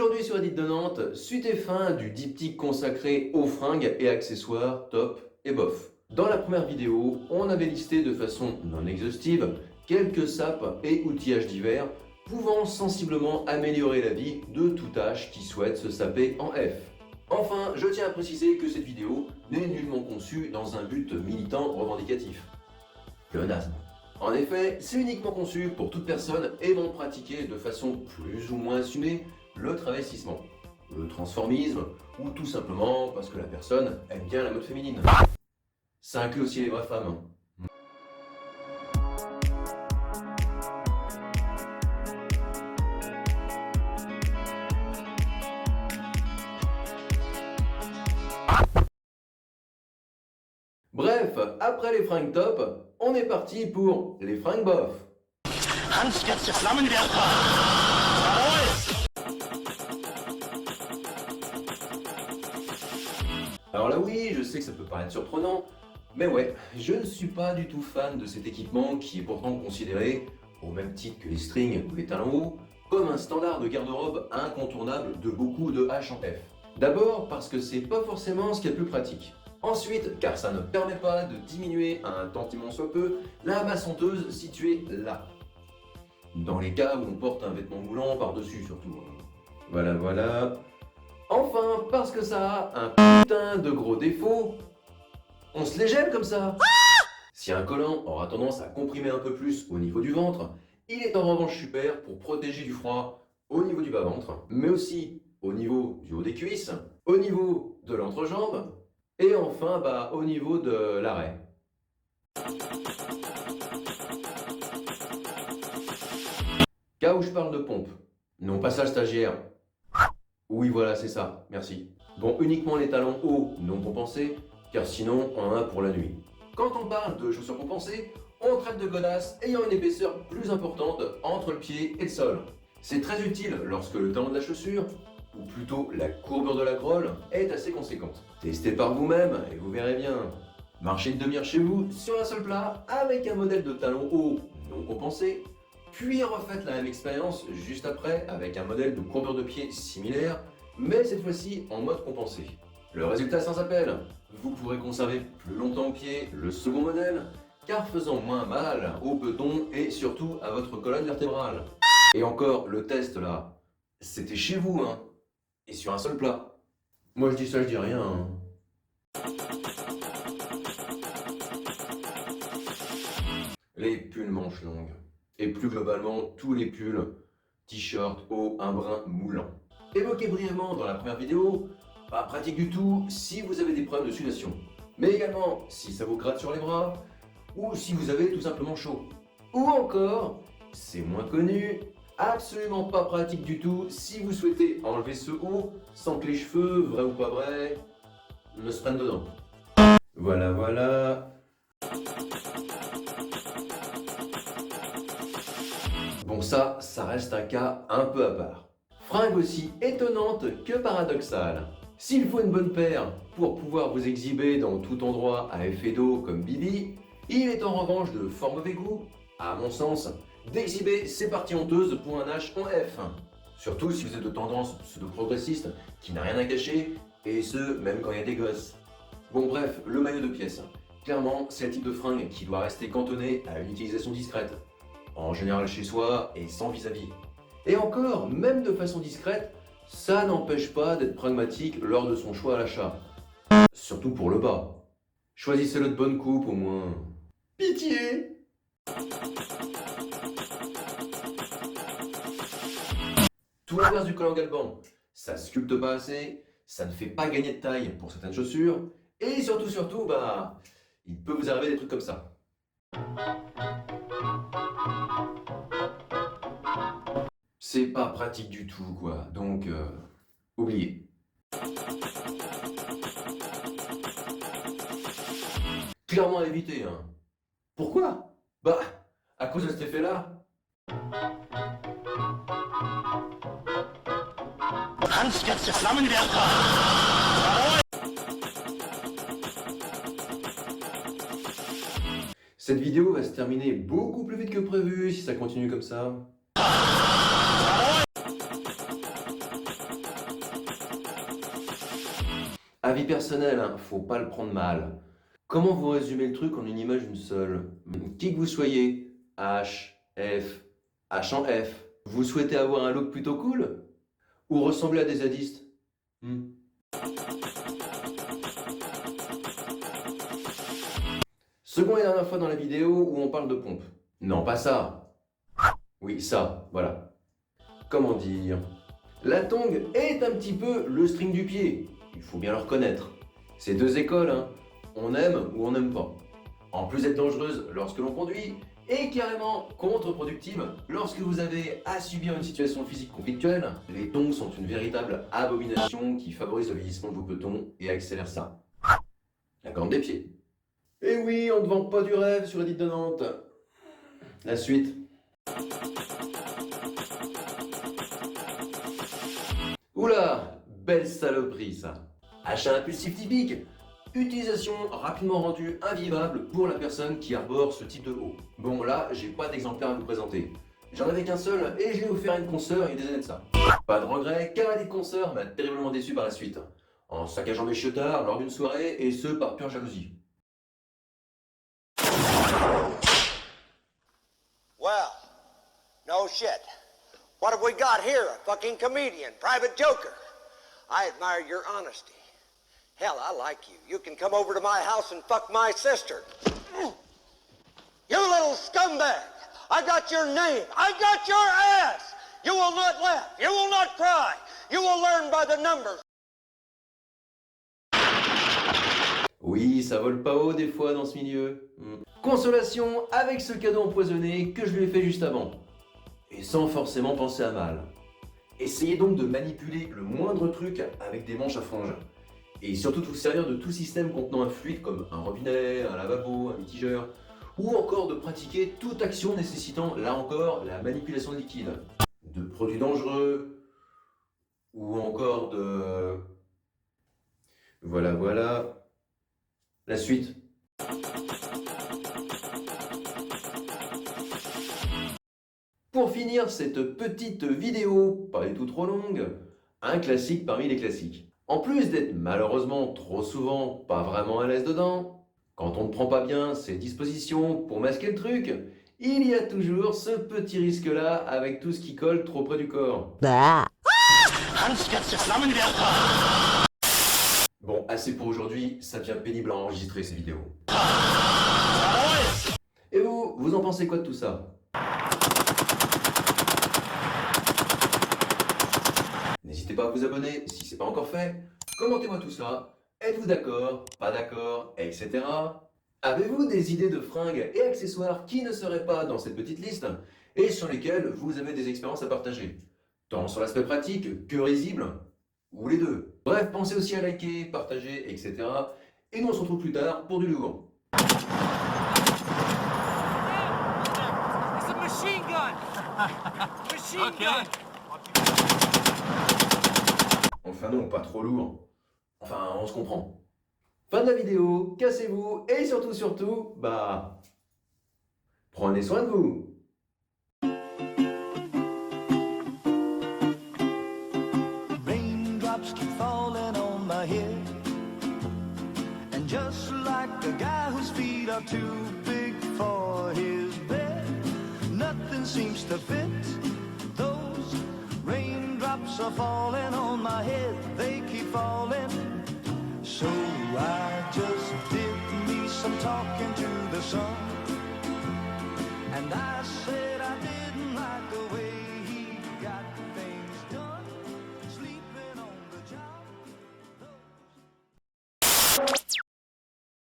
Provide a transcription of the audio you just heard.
Aujourd'hui sur Edith de Nantes, suite et fin du diptyque consacré aux fringues et accessoires top et bof. Dans la première vidéo, on avait listé de façon non exhaustive quelques sapes et outillages divers pouvant sensiblement améliorer la vie de tout âge qui souhaite se saper en F. Enfin, je tiens à préciser que cette vidéo n'est nullement conçue dans un but militant revendicatif. Pléonasme. En effet, c'est uniquement conçu pour toute personne aimant pratiquer de façon plus ou moins assumée le travestissement, le transformisme, ou tout simplement parce que la personne aime bien la mode féminine. Ça inclut aussi les vraies femmes. Bref, après les fringues top, on est parti pour les fringues bof. Alors là oui, je sais que ça peut paraître surprenant, mais ouais, je ne suis pas du tout fan de cet équipement qui est pourtant considéré, au même titre que les strings ou les talons hauts, comme un standard de garde-robe incontournable de beaucoup de H en F. D'abord parce que c'est pas forcément ce qu'il y a de plus pratique. Ensuite, car ça ne permet pas de diminuer un tantinement soit peu la masse honteuse située là. Dans les cas où on porte un vêtement moulant par-dessus surtout. Voilà. Enfin, parce que ça a un putain de gros défaut, on se les gêne comme ça. Si un collant aura tendance à comprimer un peu plus au niveau du ventre, il est en revanche super pour protéger du froid au niveau du bas-ventre, mais aussi au niveau du haut des cuisses, au niveau de l'entrejambe, et enfin au niveau de l'arrêt. Cas où je parle de pompe, non pas ça le stagiaire. Oui voilà c'est ça, merci. Bon, uniquement les talons hauts non compensés, car sinon on en a pour la nuit. Quand on parle de chaussures compensées, on traite de godasses ayant une épaisseur plus importante entre le pied et le sol. C'est très utile lorsque le talon de la chaussure, ou plutôt la courbure de la grolle, est assez conséquente. Testez par vous-même et vous verrez bien. Marchez une demi-heure chez vous sur un seul plat avec un modèle de talon haut non compensé, puis refaites la même expérience juste après avec un modèle de courbure de pied similaire, mais cette fois-ci en mode compensé. Le résultat sans appel, vous pourrez conserver plus longtemps au pied le second modèle, car faisant moins mal au peton et surtout à votre colonne vertébrale. Et encore, le test là, c'était chez vous, hein, et sur un seul plat. Moi je dis ça, je dis rien, hein. Les pulls manches longues. Et plus globalement, tous les pulls, t-shirts hauts, un brin moulant. Évoqué brièvement dans la première vidéo, pas pratique du tout si vous avez des problèmes de sudation. Mais également si ça vous gratte sur les bras, ou si vous avez tout simplement chaud. Ou encore, c'est moins connu, absolument pas pratique du tout si vous souhaitez enlever ce haut sans que les cheveux, vrai ou pas vrai, ne se prennent dedans. Voilà. Bon ça reste un cas un peu à part. Fringue aussi étonnante que paradoxale. S'il faut une bonne paire pour pouvoir vous exhiber dans tout endroit à effet d'eau comme Bibi, il est en revanche de fort mauvais goût, à mon sens, d'exhiber ses parties honteuses pour un H en F. Surtout si vous êtes de tendance pseudo-progressiste qui n'a rien à cacher, et ce, même quand il y a des gosses. Bon bref, le maillot de pièce. Clairement, c'est le type de fringue qui doit rester cantonné à une utilisation discrète. En général chez soi et sans vis-à-vis. Et encore, même de façon discrète, ça n'empêche pas d'être pragmatique lors de son choix à l'achat. Surtout pour le bas. Choisissez-le de bonne coupe au moins. Pitié! Tout l'inverse du collant galban. Ça sculpte pas assez, ça ne fait pas gagner de taille pour certaines chaussures, et surtout, il peut vous arriver des trucs comme ça. C'est pas pratique du tout, quoi. Donc, oubliez. Clairement à éviter, hein. Pourquoi? À cause de cet effet-là. Cette vidéo va se terminer beaucoup plus vite que prévu si ça continue comme ça. Avis personnel, hein, faut pas le prendre mal. Comment vous résumez le truc en une image une seule? Qui que vous soyez, H, F, H en F, vous souhaitez avoir un look plutôt cool? Ou ressembler à des zadistes? Seconde et dernière fois dans la vidéo où on parle de pompe. Non, pas ça. Oui, ça, voilà. Comment dire? La tongue est un petit peu le string du pied. Il faut bien le reconnaître. C'est deux écoles, hein. On aime ou on n'aime pas. En plus d'être dangereuse lorsque l'on conduit, et carrément contre-productive lorsque vous avez à subir une situation physique conflictuelle, les tongs sont une véritable abomination qui favorise le vieillissement de vos petons et accélère ça. La corne des pieds. Et oui, on ne vend pas du rêve sur Edith de Nantes. La suite. Oula, belle saloperie ça. Achat impulsif typique. Utilisation rapidement rendue invivable pour la personne qui arbore ce type de haut. Bon là, j'ai pas d'exemplaire à vous présenter. J'en avais qu'un seul et je l'ai offert à une consoeur il y a des années de ça. Pas de regret, car la consoeur m'a terriblement déçu par la suite. En saccageant mes chiotards lors d'une soirée et ce par pure jalousie. Well, no shit. What have we got here? A fucking comedian, private joker. I admire your honesty. Hell, I like you. You can come over to my house and fuck my sister. You little scumbag! I got your name. I got your ass! You will not laugh. You will not cry. You will learn by the numbers. Oui, ça vole pas haut des fois dans ce milieu. Consolation avec ce cadeau empoisonné que je lui ai fait juste avant. Et sans forcément penser à mal. Essayez donc de manipuler le moindre truc avec des manches à franges. Et surtout de vous servir de tout système contenant un fluide comme un robinet, un lavabo, un mitigeur, ou encore de pratiquer toute action nécessitant, là encore, la manipulation de liquide, de produits dangereux, ou encore de... Voilà. La suite. Pour finir cette petite vidéo, pas du tout trop longue, un classique parmi les classiques. En plus d'être malheureusement trop souvent pas vraiment à l'aise dedans, quand on ne prend pas bien ses dispositions pour masquer le truc, il y a toujours ce petit risque-là avec tout ce qui colle trop près du corps. Bon, assez pour aujourd'hui, ça devient pénible à enregistrer ces vidéos. Et vous en pensez quoi de tout ça? N'hésitez pas à vous abonner si ce n'est pas encore fait. Commentez-moi tout ça. Êtes-vous d'accord, pas d'accord, etc. Avez-vous des idées de fringues et accessoires qui ne seraient pas dans cette petite liste et sur lesquels vous avez des expériences à partager? Tant sur l'aspect pratique que risible, ou les deux. Bref, pensez aussi à liker, partager, etc. Et nous on se retrouve plus tard pour du lourd. It's a machine gun! Machine gun! Enfin non, pas trop lourd. Enfin, on se comprend. Fin de la vidéo, cassez-vous et surtout, prenez soin de vous. Raindrops keep falling on my head, and just like a guy whose feet are too big for his bed, nothing seems to fit. Those raindrops are falling on my head, they keep falling. So I just did me some talking to the sun, and I said I didn't like the way